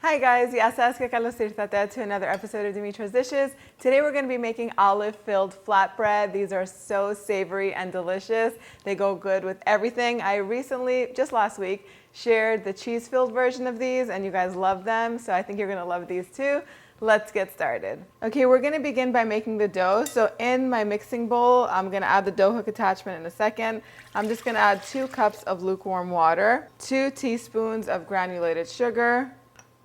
Hi guys, to another episode of Dimitra's Dishes. Today we're going to be making olive-filled flatbread. These are so savory and delicious. They go good with everything. I recently, just last week, shared the cheese-filled version of these and you guys love them, so I think you're going to love these too. Let's get started. Okay, we're going to begin by making the dough. So in my mixing bowl, I'm going to add the dough hook attachment in a second. I'm just going to add 2 cups of lukewarm water, 2 teaspoons of granulated sugar,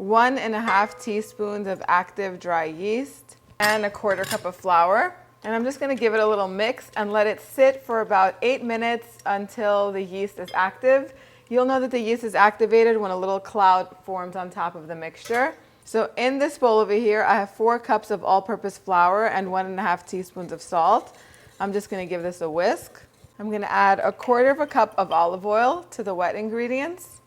1.5 teaspoons of active dry yeast, and 1/4 cup of flour. And I'm just going to give it a little mix and let it sit for about 8 minutes until the yeast is active. You'll know that the yeast is activated when a little cloud forms on top of the mixture. So in this bowl over here, I have 4 cups of all-purpose flour and 1.5 teaspoons of salt. I'm just going to give this a whisk. I'm going to add 1/4 cup of olive oil to the wet ingredients,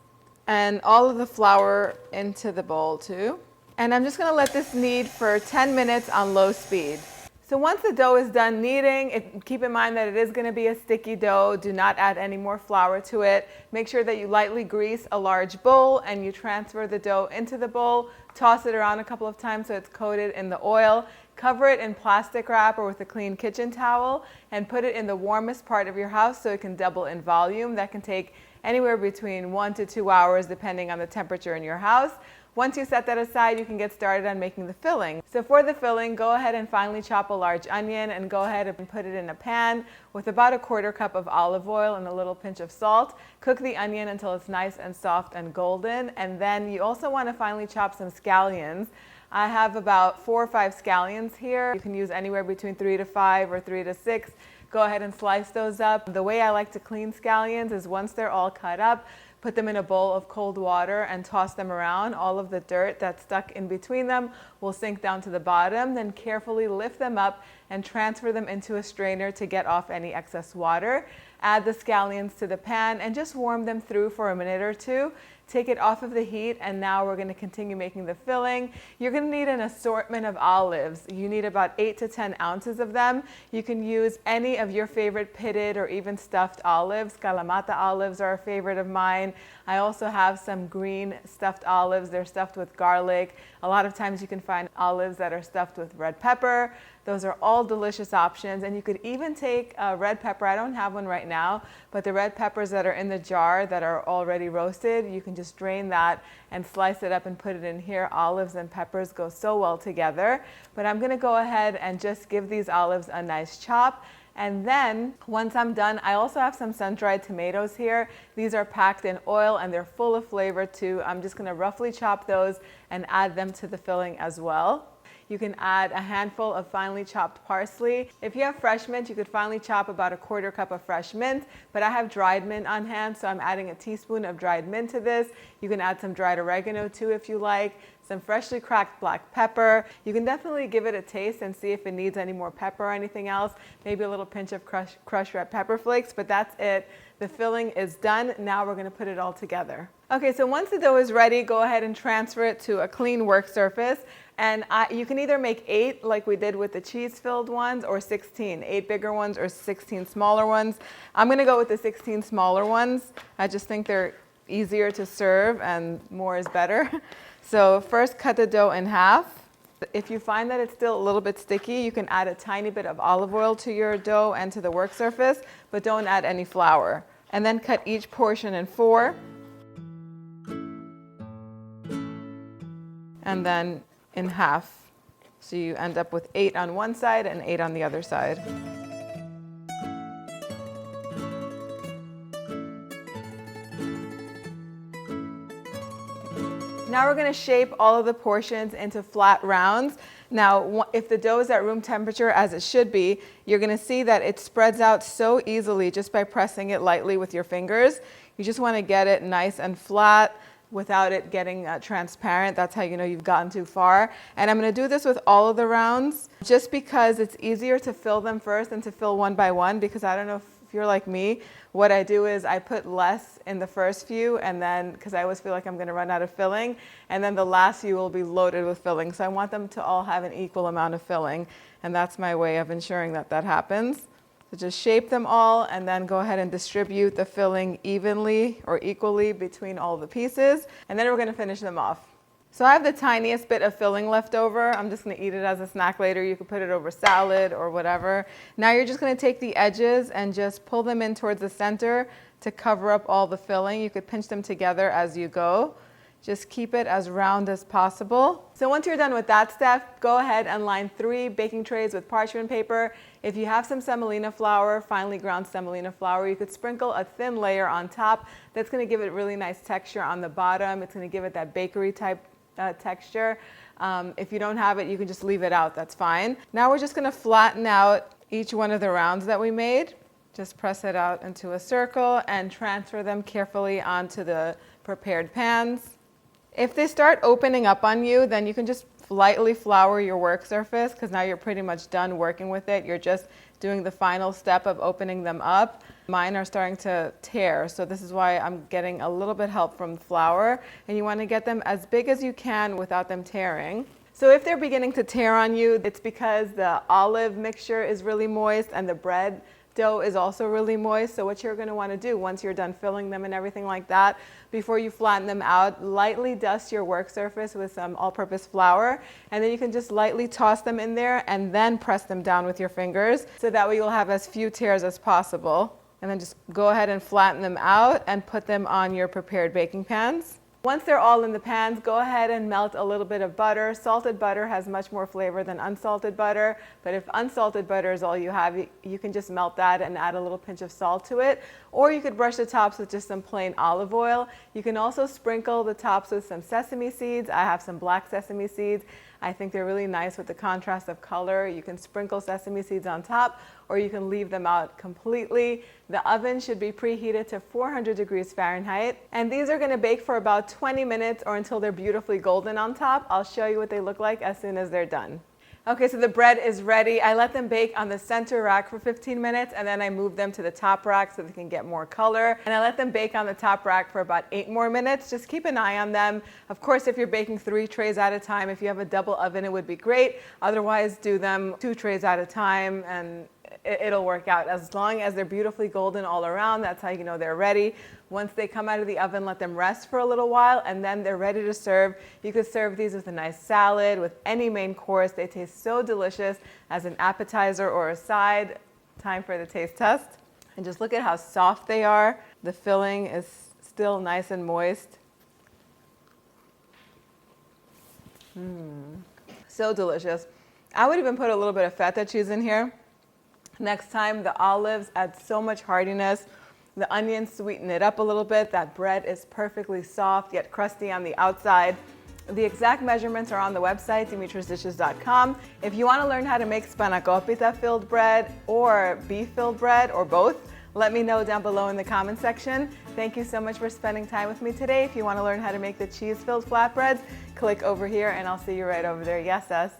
and all of the flour into the bowl too. And I'm just going to let this knead for 10 minutes on low speed. So once the dough is done kneading, keep in mind that it is going to be a sticky dough. Do not add any more flour to it. Make sure that you lightly grease a large bowl and you transfer the dough into the bowl. Toss it around a couple of times so it's coated in the oil. Cover it in plastic wrap or with a clean kitchen towel and put it in the warmest part of your house so it can double in volume. That can take anywhere between 1 to 2 hours depending on the temperature in your house. Once you set that aside, you can get started on making the filling. So for the filling, go ahead and finely chop a large onion and go ahead and put it in a pan with about 1/4 cup of olive oil and a little pinch of salt. Cook the onion until it's nice and soft and golden. And then you also want to finely chop some scallions. I have about 4 or 5 scallions here. You can use anywhere between 3 to 5 or 3 to 6. Go ahead and slice those up. The way I like to clean scallions is once they're all cut up, put them in a bowl of cold water and toss them around. All of the dirt that's stuck in between them will sink down to the bottom. Then carefully lift them up and transfer them into a strainer to get off any excess water. Add the scallions to the pan and just warm them through for a minute or 2. Take it off of the heat, and now we're going to continue making the filling. You're going to need an assortment of olives. You need about 8 to 10 ounces of them. You can use any of your favorite pitted or even stuffed olives. Kalamata olives are a favorite of mine. I also have some green stuffed olives. They're stuffed with garlic. A lot of times you can find olives that are stuffed with red pepper. Those are all delicious options, and you could even take a red pepper. I don't have one right now, but the red peppers that are in the jar that are already roasted, you can just drain that and slice it up and put it in here. Olives and peppers go so well together. But I'm going to go ahead and just give these olives a nice chop. And then once I'm done, I also have some sun-dried tomatoes here. These are packed in oil and they're full of flavor too. I'm just going to roughly chop those and add them to the filling as well. You can add a handful of finely chopped parsley. If you have fresh mint, you could finely chop about 1/4 cup of fresh mint, but I have dried mint on hand, so I'm adding a teaspoon of dried mint to this. You can add some dried oregano too if you like, some freshly cracked black pepper. You can definitely give it a taste and see if it needs any more pepper or anything else, maybe a little pinch of crushed red pepper flakes, but that's it. The filling is done. Now we're going to put it all together. Okay, so once the dough is ready, go ahead and transfer it to a clean work surface. And you can either make 8 like we did with the cheese-filled ones or 16, 8 bigger ones or 16 smaller ones. I'm going to go with the 16 smaller ones. I just think they're easier to serve and more is better. So first cut the dough in half. If you find that it's still a little bit sticky, you can add a tiny bit of olive oil to your dough and to the work surface, but don't add any flour. And then cut each portion in 4. And then in half. So you end up with 8 on one side and 8 on the other side. Now we're going to shape all of the portions into flat rounds. Now, if the dough is at room temperature as it should be, you're going to see that it spreads out so easily just by pressing it lightly with your fingers. You just want to get it nice and flat without it getting transparent. That's how you know you've gotten too far. And I'm going to do this with all of the rounds just because it's easier to fill them first than to fill one by one, because I don't know if you're like me, what I do is I put less in the first few, and then, because I always feel like I'm going to run out of filling, and then the last few will be loaded with filling. So I want them to all have an equal amount of filling, and that's my way of ensuring that that happens. So just shape them all and then go ahead and distribute the filling evenly or equally between all the pieces, and then we're going to finish them off. So I have the tiniest bit of filling left over. I'm just gonna eat it as a snack later. You could put it over salad or whatever. Now you're just gonna take the edges and just pull them in towards the center to cover up all the filling. You could pinch them together as you go. Just keep it as round as possible. So once you're done with that step, go ahead and line 3 baking trays with parchment paper. If you have some semolina flour, finely ground semolina flour, you could sprinkle a thin layer on top. That's gonna give it really nice texture on the bottom. It's gonna give it that bakery type texture. If you don't have it, you can just leave it out, that's fine. Now we're just gonna flatten out each one of the rounds that we made. Just press it out into a circle and transfer them carefully onto the prepared pans. If they start opening up on you, then you can just lightly flour your work surface because now you're pretty much done working with it. You're just doing the final step of opening them up. Mine are starting to tear, so this is why I'm getting a little bit help from the flour, and you want to get them as big as you can without them tearing. So if they're beginning to tear on you, it's because the olive mixture is really moist and the bread dough is also really moist. So what you're going to want to do once you're done filling them and everything like that, before you flatten them out, lightly dust your work surface with some all-purpose flour, and then you can just lightly toss them in there and then press them down with your fingers, so that way you'll have as few tears as possible. And then just go ahead and flatten them out and put them on your prepared baking pans. Once they're all in the pans, go ahead and melt a little bit of butter. Salted butter has much more flavor than unsalted butter, but if unsalted butter is all you have, you can just melt that and add a little pinch of salt to it. Or you could brush the tops with just some plain olive oil. You can also sprinkle the tops with some sesame seeds. I have some black sesame seeds. I think they're really nice with the contrast of color. You can sprinkle sesame seeds on top, or you can leave them out completely. The oven should be preheated to 400 degrees Fahrenheit. And these are gonna bake for about 20 minutes or until they're beautifully golden on top. I'll show you what they look like as soon as they're done. Okay, so the bread is ready. I let them bake on the center rack for 15 minutes, and then I move them to the top rack so they can get more color. And I let them bake on the top rack for about 8 more minutes. Just keep an eye on them. Of course, if you're baking 3 trays at a time, if you have a double oven, it would be great. Otherwise, do them 2 trays at a time, and it'll work out. As long as they're beautifully golden all around, that's how you know they're ready. Once they come out of the oven, let them rest for a little while, and then they're ready to serve. You could serve these with a nice salad, with any main course. They taste so delicious as an appetizer or a side. Time for the taste test. And just look at how soft they are. The filling is still nice and moist. So delicious. I would even put a little bit of feta cheese in here. Next time, the olives add so much heartiness. The onions sweeten it up a little bit. That bread is perfectly soft yet crusty on the outside. The exact measurements are on the website, dimitrasdishes.com. If you want to learn how to make spanakopita filled bread or beef filled bread or both, let me know down below in the comment section. Thank you so much for spending time with me today. If you want to learn how to make the cheese filled flatbreads, click over here and I'll see you right over there. Yes, us.